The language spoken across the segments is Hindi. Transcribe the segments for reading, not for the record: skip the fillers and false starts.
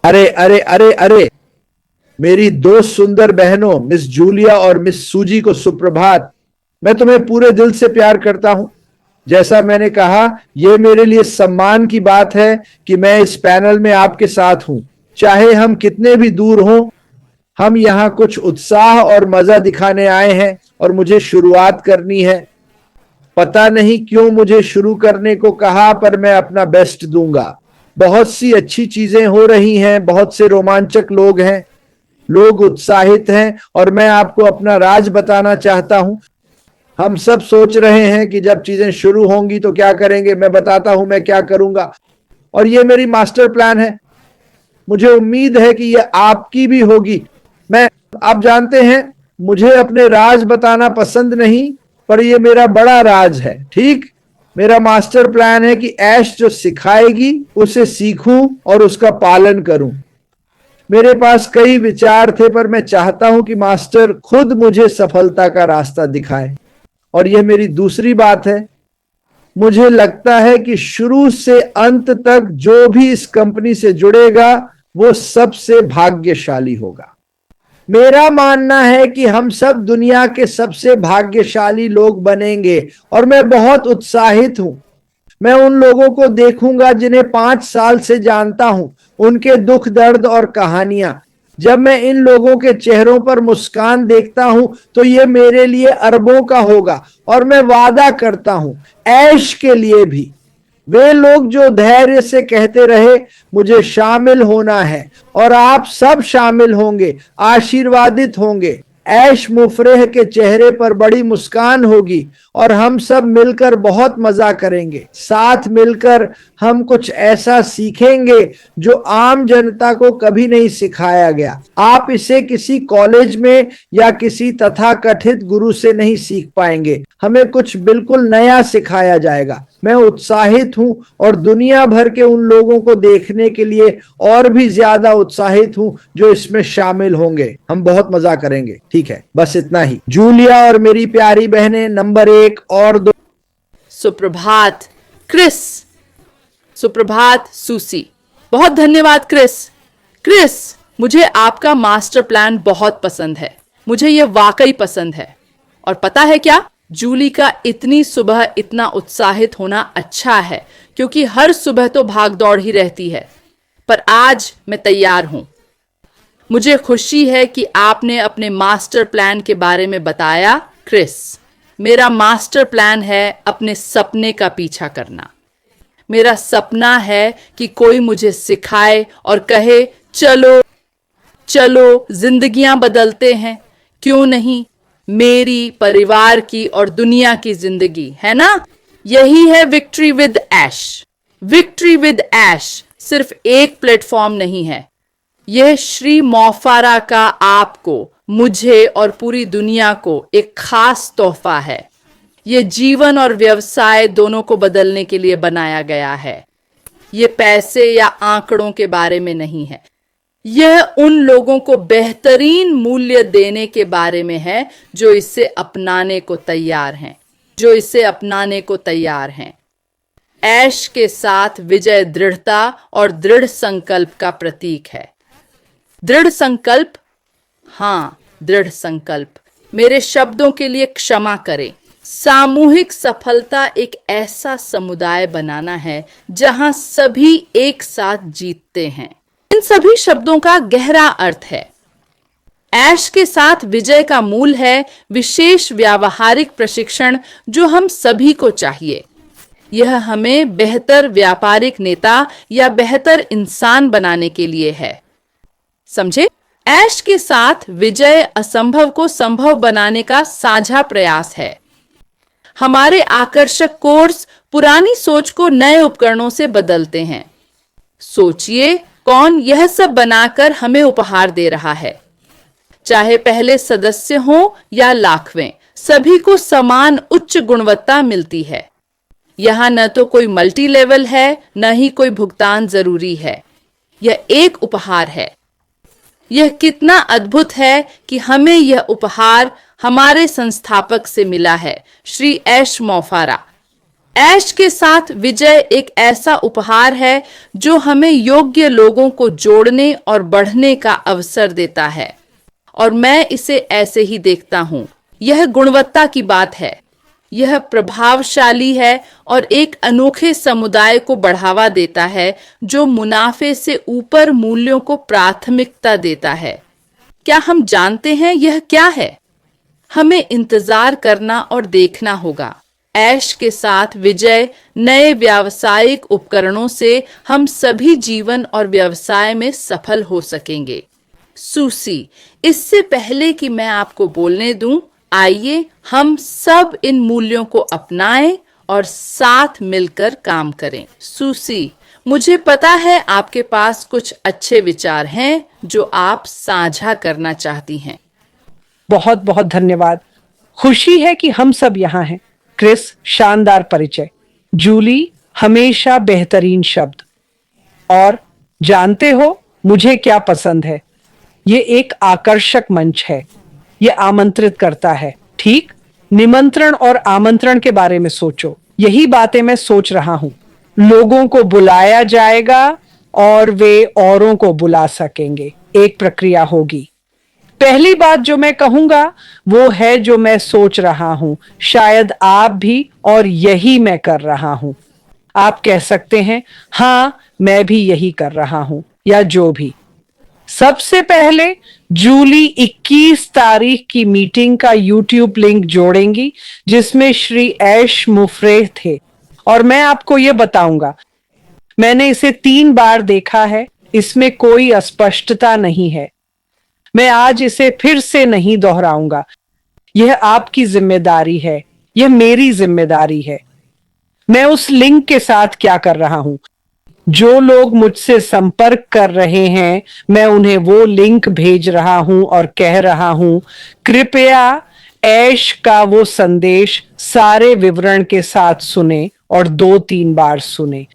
अरे अरे अरे अरे, मेरी दो सुंदर बहनों मिस जूलिया और मिस सूजी को सुप्रभात। मैं तुम्हें पूरे दिल से प्यार करता हूं। जैसा मैंने कहा, यह मेरे लिए सम्मान की बात है कि मैं इस पैनल में आपके साथ हूं। चाहे हम कितने भी दूर हों, हम यहाँ कुछ उत्साह और मजा दिखाने आए हैं और मुझे शुरुआत करनी है। पता नहीं क्यों मुझे शुरू करने को कहा, पर मैं अपना बेस्ट दूंगा। बहुत सी अच्छी चीजें हो रही हैं, बहुत से रोमांचक लोग हैं, लोग उत्साहित हैं, और मैं आपको अपना राज बताना चाहता हूं। हम सब सोच रहे हैं कि जब चीजें शुरू होंगी तो क्या करेंगे। मैं बताता हूं मैं क्या करूंगा, और ये मेरी मास्टर प्लान है। मुझे उम्मीद है कि यह आपकी भी होगी। मैं आप जानते हैं, मुझे अपने राज बताना पसंद नहीं, पर यह मेरा बड़ा राज है। ठीक, मेरा मास्टर प्लान है कि ऐश जो सिखाएगी उसे सीखूं और उसका पालन करूं। मेरे पास कई विचार थे, पर मैं चाहता हूं कि मास्टर खुद मुझे सफलता का रास्ता दिखाए। और यह मेरी दूसरी बात है। मुझे लगता है कि शुरू से अंत तक जो भी इस कंपनी से जुड़ेगा वो सबसे भाग्यशाली होगा। मेरा मानना है कि हम सब दुनिया के सबसे भाग्यशाली लोग बनेंगे, और मैं बहुत उत्साहित हूं। मैं उन लोगों को देखूंगा जिन्हें 5 साल से जानता हूं, उनके दुख दर्द और कहानियां। जब मैं इन लोगों के चेहरों पर मुस्कान देखता हूं तो ये मेरे लिए अरबों का होगा। और मैं वादा करता हूं, ऐश के लिए भी। वे लोग जो धैर्य से कहते रहे मुझे शामिल होना है, और आप सब शामिल होंगे, आशीर्वादित होंगे। ऐश मुफरेह के चेहरे पर बड़ी मुस्कान होगी, और हम सब मिलकर बहुत मजा करेंगे। साथ मिलकर हम कुछ ऐसा सीखेंगे जो आम जनता को कभी नहीं सिखाया गया। आप इसे किसी कॉलेज में या किसी तथाकथित गुरु से नहीं सीख पाएंगे। हमें कुछ बिल्कुल नया सिखाया जाएगा। मैं उत्साहित हूं, और दुनिया भर के उन लोगों को देखने के लिए और भी ज्यादा उत्साहित हूं जो इसमें शामिल होंगे। हम बहुत मजा करेंगे। ठीक है, बस इतना ही। जूलिया और मेरी प्यारी बहनें नंबर 1 और 2। सुप्रभात क्रिस। सुप्रभात सूसी। बहुत धन्यवाद क्रिस। क्रिस, मुझे आपका मास्टर प्लान बहुत पसंद है। मुझे यह वाकई पसंद है। और पता है क्या, जूली का इतनी सुबह इतना उत्साहित होना अच्छा है, क्योंकि हर सुबह तो भाग दौड़ ही रहती है। पर आज मैं तैयार हूं। मुझे खुशी है कि आपने अपने मास्टर प्लान के बारे में बताया क्रिस। मेरा मास्टर प्लान है अपने सपने का पीछा करना। मेरा सपना है कि कोई मुझे सिखाए और कहे, चलो चलो जिंदगियां बदलते हैं, क्यों नहीं। मेरी, परिवार की और दुनिया की जिंदगी, है ना। यही है victory with Ash. Victory with Ash सिर्फ एक प्लेटफॉर्म नहीं है। यह श्री मोफारा का आपको, मुझे और पूरी दुनिया को एक खास तोहफा है। यह जीवन और व्यवसाय दोनों को बदलने के लिए बनाया गया है। यह पैसे या आंकड़ों के बारे में नहीं है। यह उन लोगों को बेहतरीन मूल्य देने के बारे में है जो इसे अपनाने को तैयार हैं, जो इसे अपनाने को तैयार हैं। ऐश के साथ विजय दृढ़ता और दृढ़ संकल्प का प्रतीक है। दृढ़ संकल्प, हाँ, दृढ़ संकल्प। मेरे शब्दों के लिए क्षमा करें। सामूहिक सफलता एक ऐसा समुदाय बनाना है जहां सभी एक साथ जीतते हैं। इन सभी शब्दों का गहरा अर्थ है। ऐश के साथ विजय का मूल है विशेष व्यावहारिक प्रशिक्षण जो हम सभी को चाहिए। यह हमें बेहतर व्यापारिक नेता या बेहतर इंसान बनाने के लिए है। समझे? ऐश के साथ विजय असंभव को संभव बनाने का साझा प्रयास है। हमारे आकर्षक कोर्स पुरानी सोच को नए उपकरणों से बदलते हैं। सोचिए, कौन यह सब बनाकर हमें उपहार दे रहा है। चाहे पहले सदस्य हो या लाखवें, सभी को समान उच्च गुणवत्ता मिलती है। यहां न तो कोई मल्टी लेवल है, न ही कोई भुगतान जरूरी है। यह एक उपहार है। यह कितना अद्भुत है कि हमें यह उपहार हमारे संस्थापक से मिला है, श्री ऐश मोफारा। ऐश के साथ विजय एक ऐसा उपहार है जो हमें योग्य लोगों को जोड़ने और बढ़ने का अवसर देता है, और मैं इसे ऐसे ही देखता हूं। यह गुणवत्ता की बात है, यह प्रभावशाली है और एक अनोखे समुदाय को बढ़ावा देता है जो मुनाफे से ऊपर मूल्यों को प्राथमिकता देता है। क्या हम जानते हैं यह क्या है? हमें इंतजार करना और देखना होगा। ऐश के साथ विजय नए व्यावसायिक उपकरणों से हम सभी जीवन और व्यवसाय में सफल हो सकेंगे। सूसी, इससे पहले कि मैं आपको बोलने दूं, आइए हम सब इन मूल्यों को अपनाएं और साथ मिलकर काम करें। सूसी, मुझे पता है आपके पास कुछ अच्छे विचार हैं जो आप साझा करना चाहती हैं। बहुत बहुत धन्यवाद। खुशी है कि हम सब यहाँ हैं। क्रिस, शानदार परिचय। जूली, हमेशा बेहतरीन शब्द। और जानते हो मुझे क्या पसंद है? ये एक आकर्षक मंच है। ये आमंत्रित करता है। ठीक, निमंत्रण और आमंत्रण के बारे में सोचो। यही बातें मैं सोच रहा हूं। लोगों को बुलाया जाएगा और वे औरों को बुला सकेंगे। एक प्रक्रिया होगी। पहली बात जो मैं कहूंगा वो है जो मैं सोच रहा हूं, शायद आप भी, और यही मैं कर रहा हूं। आप कह सकते हैं हां मैं भी यही कर रहा हूं, या जो भी। सबसे पहले जूली 21 तारीख की मीटिंग का यूट्यूब लिंक जोड़ेंगी जिसमें श्री ऐश मुफ्रे थे, और मैं आपको यह बताऊंगा। मैंने इसे 3 बार देखा है, इसमें कोई अस्पष्टता नहीं है। मैं आज इसे फिर से नहीं दोहराऊंगा। यह आपकी जिम्मेदारी है, यह मेरी जिम्मेदारी है। मैं उस लिंक के साथ क्या कर रहा हूं? जो लोग मुझसे संपर्क कर रहे हैं, मैं उन्हें वो लिंक भेज रहा हूं और कह रहा हूं, कृपया ऐश का वो संदेश सारे विवरण के साथ सुने और 2-3 बार सुने।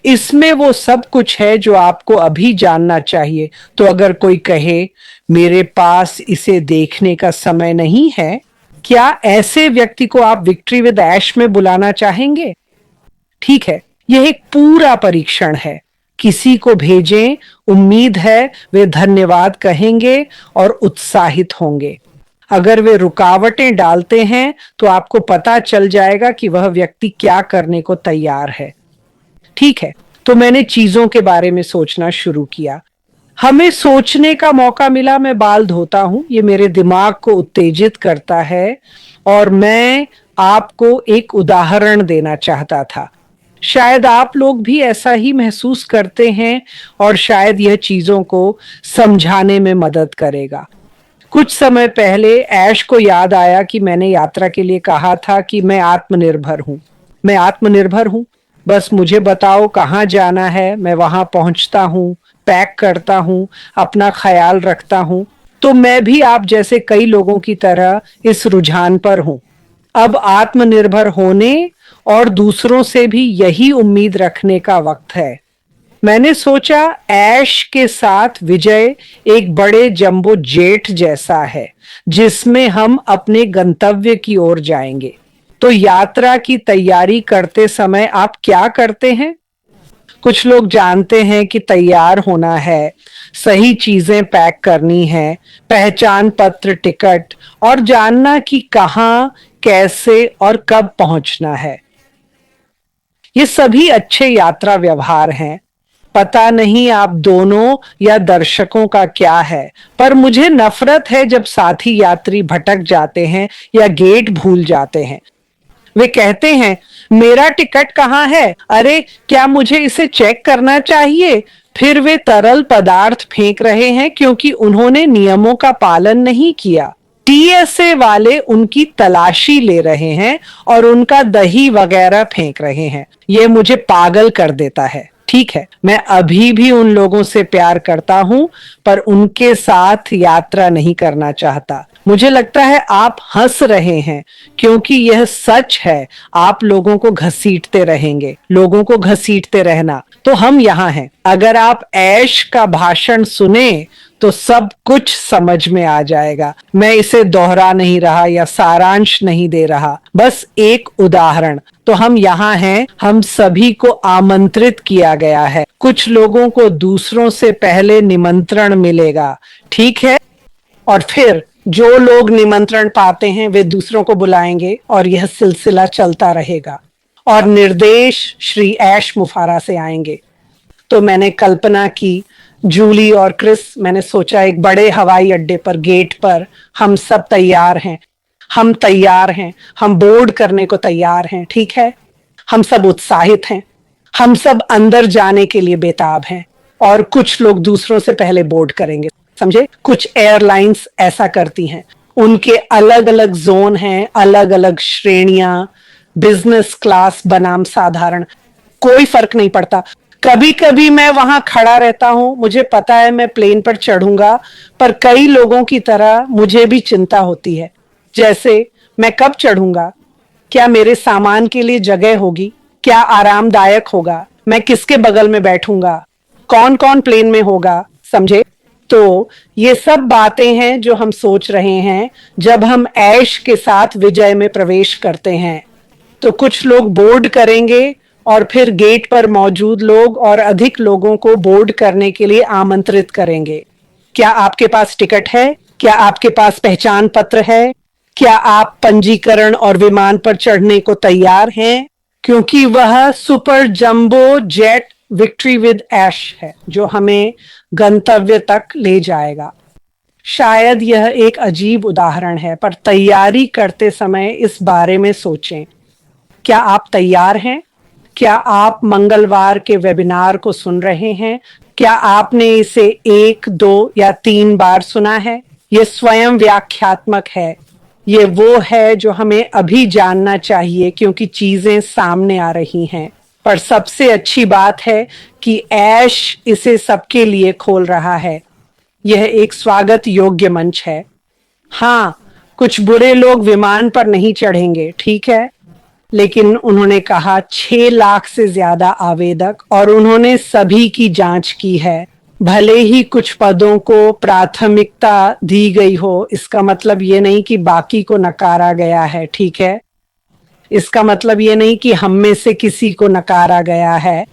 इसमें वो सब कुछ है जो आपको अभी जानना चाहिए। तो अगर कोई कहे मेरे पास इसे देखने का समय नहीं है, क्या ऐसे व्यक्ति को आप विक्ट्री विद ऐश में बुलाना चाहेंगे? ठीक है, यह एक पूरा परीक्षण है। किसी को भेजें, उम्मीद है वे धन्यवाद कहेंगे और उत्साहित होंगे। अगर वे रुकावटें डालते हैं तो आपको पता चल जाएगा कि वह व्यक्ति क्या करने को तैयार है। ठीक है, तो मैंने चीजों के बारे में सोचना शुरू किया। हमें सोचने का मौका मिला। मैं बाल धोता हूं, ये मेरे दिमाग को उत्तेजित करता है, और मैं आपको एक उदाहरण देना चाहता था। शायद आप लोग भी ऐसा ही महसूस करते हैं, और शायद यह चीजों को समझाने में मदद करेगा। कुछ समय पहले ऐश को याद आया कि मैंने यात्रा के लिए कहा था कि मैं आत्मनिर्भर हूं। मैं आत्मनिर्भर हूं, बस मुझे बताओ कहाँ जाना है, मैं वहां पहुंचता हूं, पैक करता हूं, अपना ख्याल रखता हूं। तो मैं भी आप जैसे कई लोगों की तरह इस रुझान पर हूं। अब आत्मनिर्भर होने और दूसरों से भी यही उम्मीद रखने का वक्त है। मैंने सोचा ऐश के साथ विजय एक बड़े जंबो जेट जैसा है जिसमें हम अपने गंतव्य की ओर जाएंगे। तो यात्रा की तैयारी करते समय आप क्या करते हैं? कुछ लोग जानते हैं कि तैयार होना है, सही चीजें पैक करनी है, पहचान पत्र, टिकट, और जानना कि कहां, कैसे और कब पहुंचना है। ये सभी अच्छे यात्रा व्यवहार हैं। पता नहीं आप दोनों या दर्शकों का क्या है, पर मुझे नफरत है जब साथी यात्री भटक जाते हैं या गेट भूल जाते हैं। वे कहते हैं मेरा टिकट कहाँ है? अरे क्या मुझे इसे चेक करना चाहिए? फिर वे तरल पदार्थ फेंक रहे हैं क्योंकि उन्होंने नियमों का पालन नहीं किया। टीएसए वाले उनकी तलाशी ले रहे हैं और उनका दही वगैरह फेंक रहे हैं। यह मुझे पागल कर देता है। ठीक है, मैं अभी भी उन लोगों से प्यार करता हूं, पर उनके साथ यात्रा नहीं करना चाहता। मुझे लगता है आप हंस रहे हैं क्योंकि यह सच है। आप लोगों को घसीटते रहेंगे, लोगों को घसीटते रहना। तो हम यहाँ हैं। अगर आप ऐश का भाषण सुने तो सब कुछ समझ में आ जाएगा। मैं इसे दोहरा नहीं रहा या सारांश नहीं दे रहा, बस एक उदाहरण। तो हम यहाँ हैं, हम सभी को आमंत्रित किया गया है। कुछ लोगों को दूसरों से पहले निमंत्रण मिलेगा, ठीक है? और फिर जो लोग निमंत्रण पाते हैं वे दूसरों को बुलाएंगे और यह सिलसिला चलता रहेगा। और निर्देश श्री ऐश मुफारा से आएंगे। तो मैंने कल्पना की, जूली और क्रिस, मैंने सोचा एक बड़े हवाई अड्डे पर, गेट पर हम सब तैयार हैं। हम तैयार हैं, हम बोर्ड करने को तैयार हैं, ठीक है? हम सब उत्साहित हैं, हम सब अंदर जाने के लिए बेताब हैं। और कुछ लोग दूसरों से पहले बोर्ड करेंगे, समझे? कुछ एयरलाइंस ऐसा करती हैं, उनके अलग अलग जोन हैं, अलग अलग श्रेणियां, बिजनेस क्लास बनाम साधारण, कोई फर्क नहीं पड़ता। कभी कभी मैं वहां खड़ा रहता हूं, मुझे पता है मैं प्लेन पर चढ़ूंगा, पर कई लोगों की तरह मुझे भी चिंता होती है। जैसे मैं कब चढ़ूंगा, क्या मेरे सामान के लिए जगह होगी, क्या आरामदायक होगा, मैं किसके बगल में बैठूंगा, कौन कौन प्लेन में होगा, समझे? तो ये सब बातें हैं जो हम सोच रहे हैं जब हम ऐश के साथ विजय में प्रवेश करते हैं। तो कुछ लोग बोर्ड करेंगे और फिर गेट पर मौजूद लोग और अधिक लोगों को बोर्ड करने के लिए आमंत्रित करेंगे। क्या आपके पास टिकट है? क्या आपके पास पहचान पत्र है? क्या आप पंजीकरण और विमान पर चढ़ने को तैयार हैं? क्योंकि वह super jumbo jet victory with Ash है जो हमें गंतव्य तक ले जाएगा। शायद यह एक अजीब उदाहरण है, पर तैयारी करते समय इस बारे में सोचें। क्या आप तैयार हैं? क्या आप मंगलवार के वेबिनार को सुन रहे हैं? क्या आपने इसे 1, 2 या 3 बार सुना है? यह स्वयं व्याख्यात्मक है। ये वो है जो हमें अभी जानना चाहिए क्योंकि चीजें सामने आ रही हैं। पर सबसे अच्छी बात है कि ऐश इसे सबके लिए खोल रहा है। यह एक स्वागत योग्य मंच है। हाँ, कुछ बुरे लोग विमान पर नहीं चढ़ेंगे, ठीक है? लेकिन उन्होंने कहा 6 लाख से ज्यादा आवेदक और उन्होंने सभी की जांच की है। भले ही कुछ पदों को प्राथमिकता दी गई हो, इसका मतलब ये नहीं कि बाकी को नकारा गया है, ठीक है? इसका मतलब ये नहीं कि हम में से किसी को नकारा गया है।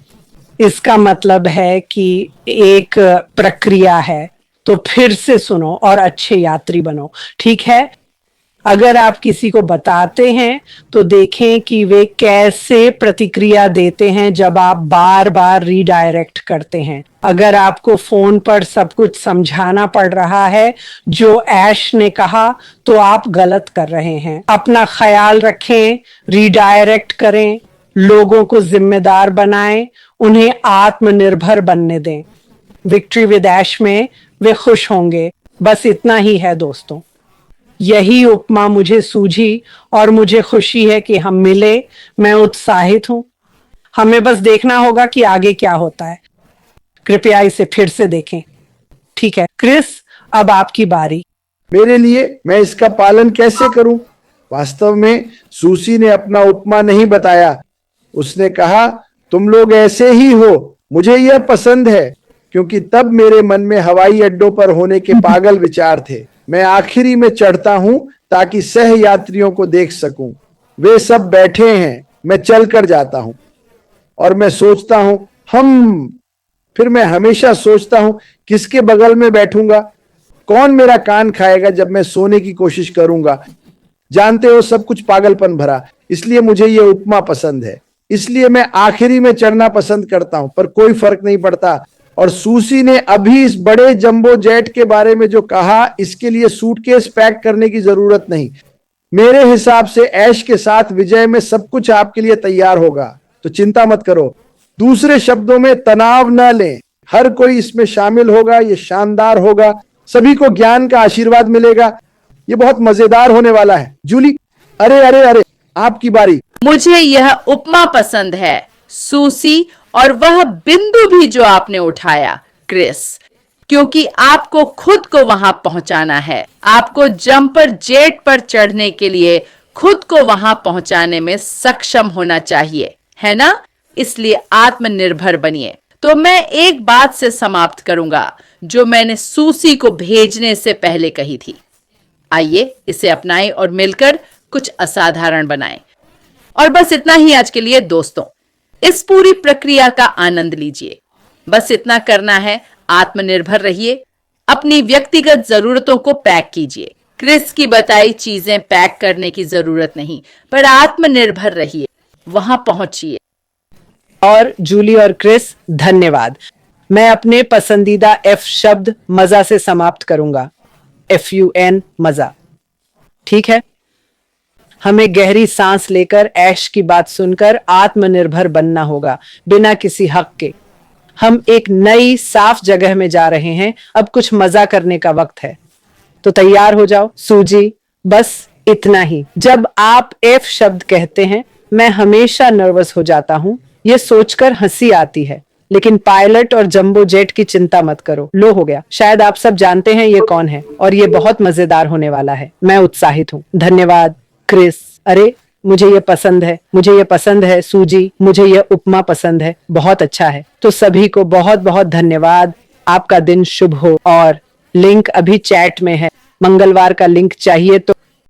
इसका मतलब है कि एक प्रक्रिया है। तो फिर से सुनो और अच्छे यात्री बनो, ठीक है? अगर आप किसी को बताते हैं तो देखें कि वे कैसे प्रतिक्रिया देते हैं जब आप बार बार रीडायरेक्ट करते हैं। अगर आपको फोन पर सब कुछ समझाना पड़ रहा है जो ऐश ने कहा, तो आप गलत कर रहे हैं। अपना ख्याल रखें, रीडायरेक्ट करें, लोगों को जिम्मेदार बनाएं, उन्हें आत्मनिर्भर बनने दें। विक्ट्री विद ऐश में वे खुश होंगे। बस इतना ही है दोस्तों। यही उपमा मुझे सूझी और मुझे खुशी है कि हम मिले। मैं उत्साहित हूं। हमें बस देखना होगा कि आगे क्या होता है। कृपया इसे फिर से देखें, ठीक है? क्रिस, अब आपकी बारी। मेरे लिए मैं इसका पालन कैसे करूं? वास्तव में सूसी ने अपना उपमा नहीं बताया। उसने कहा, तुम लोग ऐसे ही हो, मुझे यह पसंद है, क्योंकि तब मेरे मन में हवाई अड्डों पर होने के पागल विचार थे। मैं आखिरी में चढ़ता हूं ताकि सह यात्रियों को देख सकूं। वे सब बैठे हैं, मैं चल कर जाता हूं और मैं सोचता हूं फिर मैं हमेशा सोचता हूं किसके बगल में बैठूंगा, कौन मेरा कान खाएगा जब मैं सोने की कोशिश करूंगा। जानते हो, सब कुछ पागलपन भरा। इसलिए मुझे यह उपमा पसंद है। इसलिए मैं आखिरी में चढ़ना पसंद करता हूं, पर कोई फर्क नहीं पड़ता। और सूसी ने अभी इस बड़े जंबो जेट के बारे में जो कहा, इसके लिए सूटकेस पैक करने की जरूरत नहीं। मेरे हिसाब से ऐश के साथ विजय में सब कुछ आपके लिए तैयार होगा, तो चिंता मत करो। दूसरे शब्दों में, तनाव न लें। हर कोई इसमें शामिल होगा। ये शानदार होगा। सभी को ज्ञान का आशीर्वाद मिलेगा। ये बहुत मजेदार होने वाला है। जूली, अरे अरे अरे, आपकी बारी। मुझे यह उपमा पसंद है सूसी, और वह बिंदु भी जो आपने उठाया क्रिस, क्योंकि आपको खुद को वहां पहुंचाना है। आपको जंपर जेट पर चढ़ने के लिए खुद को वहां पहुंचाने में सक्षम होना चाहिए, है ना? इसलिए आत्मनिर्भर बनिए। तो तो मैं एक बात से समाप्त करूंगा जो मैंने सूसी को भेजने से पहले कही थी। आइए इसे अपनाएं और मिलकर कुछ असाधारण बनाएं। और बस इतना ही आज के लिए दोस्तों। इस पूरी प्रक्रिया का आनंद लीजिए। बस इतना करना है, आत्मनिर्भर रहिए, अपनी व्यक्तिगत जरूरतों को पैक कीजिए। क्रिस की बताई चीजें पैक करने की जरूरत नहीं, पर आत्मनिर्भर रहिए, वहां पहुंचिए। और जूली और क्रिस, धन्यवाद। मैं अपने पसंदीदा एफ शब्द मजा से समाप्त करूंगा। FUN, मजा। ठीक है, हमें गहरी सांस लेकर ऐश की बात सुनकर आत्मनिर्भर बनना होगा, बिना किसी हक के। हम एक नई साफ जगह में जा रहे हैं, अब कुछ मजा करने का वक्त है। तो तैयार हो जाओ। सूजी, बस इतना ही। जब आप एफ शब्द कहते हैं, मैं हमेशा नर्वस हो जाता हूं। यह सोचकर हंसी आती है, लेकिन पायलट और जंबो जेट की चिंता मत करो। लो हो गया। शायद आप सब जानते हैं ये कौन है, और ये बहुत मजेदार होने वाला है। मैं उत्साहित हूँ। धन्यवाद क्रिस। अरे मुझे ये पसंद है, मुझे ये पसंद है। सूजी, मुझे ये उपमा पसंद है, बहुत अच्छा है। तो सभी को बहुत बहुत धन्यवाद। आपका दिन शुभ हो। और लिंक अभी चैट में है। मंगलवार का लिंक चाहिए तो